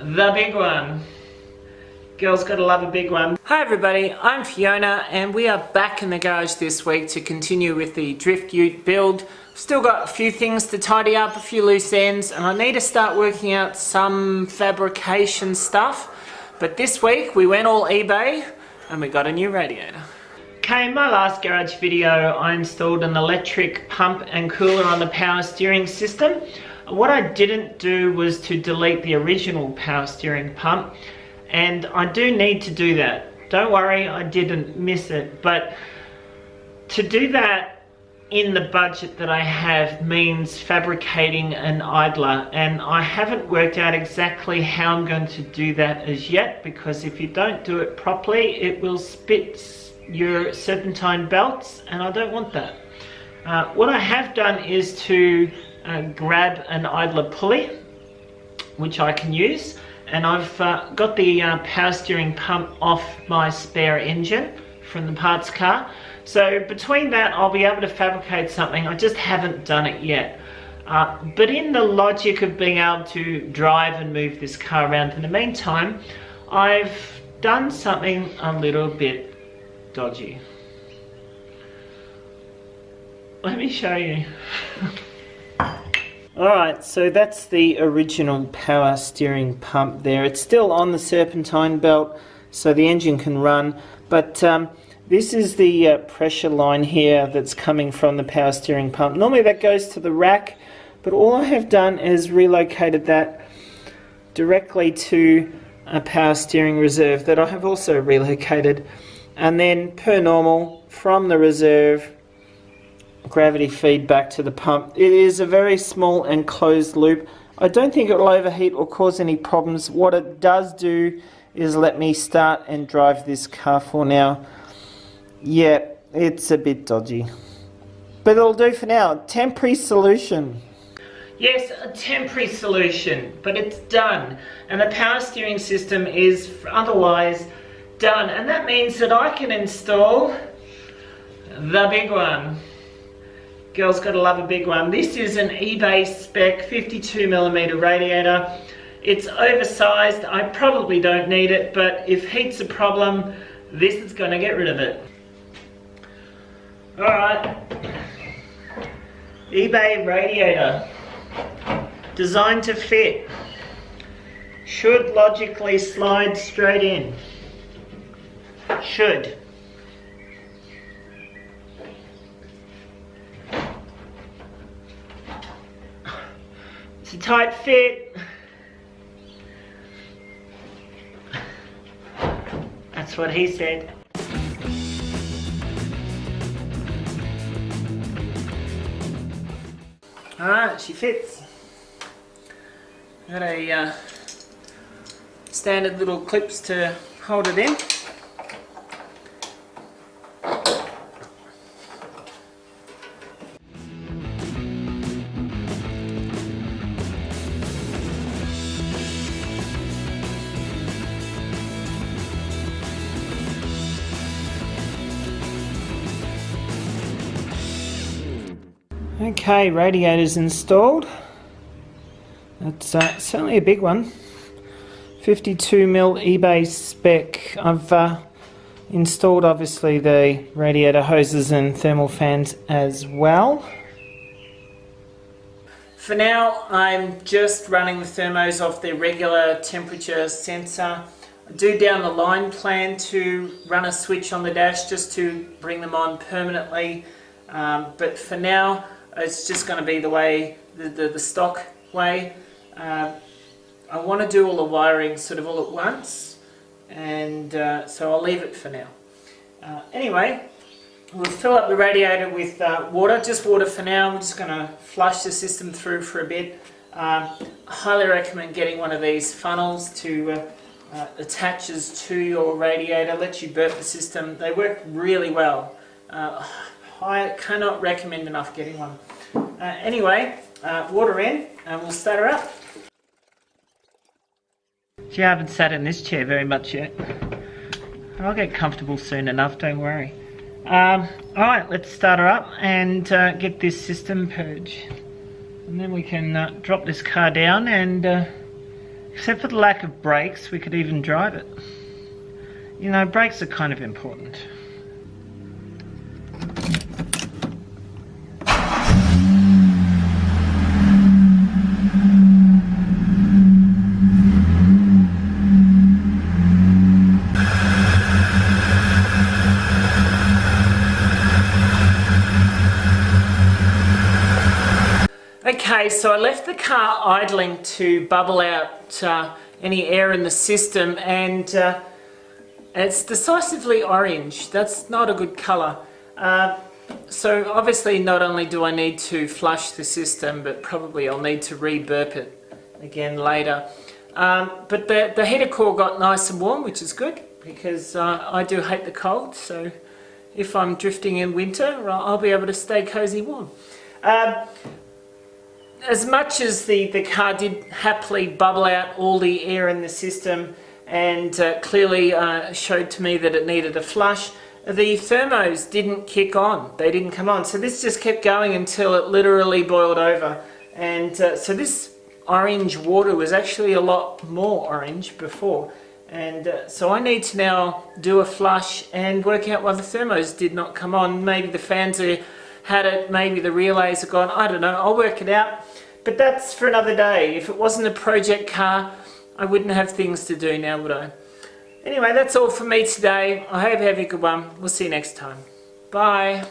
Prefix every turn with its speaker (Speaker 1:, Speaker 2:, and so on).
Speaker 1: The big one. Girls gotta love a big one. Hi everybody, I'm Feeonnaa and we are back in the garage this week to continue with the drift ute build. Still got a few things to tidy up, a few loose ends, and I need to start working out some fabrication stuff. But this week we went all eBay and we got a new radiator. Okay, in my last garage video I installed an electric pump and cooler on the power steering system. What I didn't do was to delete the original power steering pump, and I do need to do that. Don't worry, I didn't miss it, but to do that in the budget that I have means fabricating an idler, and I haven't worked out exactly how I'm going to do that as yet, because if you don't do it properly it will spit your serpentine belts and I don't want that. What I have done is to grab an idler pulley which I can use, and I've got the power steering pump off my spare engine from the parts car. So between that I'll be able to fabricate something. I just haven't done it yet. But in the logic of being able to drive and move this car around in the meantime, I've done something a little bit dodgy. Let me show you. Alright, so that's the original power steering pump there. It's still on the serpentine belt so the engine can run, but this is the pressure line here that's coming from the power steering pump. Normally that goes to the rack, but all I have done is relocated that directly to a power steering reserve that I have also relocated, and then per normal from the reserve gravity feed back to the pump. It is a very small and closed loop. I don't think it will overheat or cause any problems. What it does do is let me start and drive this car for now. Yeah, it's a bit dodgy, but it'll do for now. Temporary solution. Yes, a temporary solution, but it's done, and the power steering system is otherwise done, and that means that I can install the big one. Girls gotta love a big one. This is an eBay spec 52mm radiator. It's oversized. I probably don't need it, but if heat's a problem, this is gonna get rid of it. Alright. eBay radiator. Designed to fit. Should logically slide straight in. Should. It's a tight fit. That's what he said. Alright, she fits. Got a standard little clips to hold it in. Okay, radiator's installed. That's certainly a big one. 52mm eBay spec. I've installed obviously the radiator hoses and thermal fans as well. For now I'm just running the thermos off the regular temperature sensor. I do down the line plan to run a switch on the dash just to bring them on permanently, but for now it's just going to be the way, the stock way. I want to do all the wiring sort of all at once, and so I'll leave it for now. Anyway, we'll fill up the radiator with water, just water for now. I'm just going to flush the system through for a bit. I highly recommend getting one of these funnels to attaches to your radiator, lets you burp the system. They work really well. I cannot recommend enough getting one. Anyway, water in and we'll start her up. She haven't sat in this chair very much yet. I'll get comfortable soon enough, don't worry. Alright, let's start her up and get this system purged. And then we can drop this car down and Except for the lack of brakes, we could even drive it. You know, brakes are kind of important. Okay, so I left the car idling to bubble out any air in the system, and it's decisively orange. That's not a good colour. So obviously not only do I need to flush the system, but probably I'll need to re-burp it again later. But the heater core got nice and warm, which is good, because I do hate the cold, so if I'm drifting in winter, I'll be able to stay cosy warm. As much as the car did happily bubble out all the air in the system and clearly showed to me that it needed a flush, the thermos didn't kick on. They didn't come on. So this just kept going until it literally boiled over. And so this orange water was actually a lot more orange before. And so I need to now do a flush and work out why the thermos did not come on. Maybe the fans had it, maybe the relays are gone, I don't know, I'll work it out. But that's for another day. If it wasn't a project car, I wouldn't have things to do now, would I? Anyway, that's all for me today. I hope you have a good one. We'll see you next time. Bye.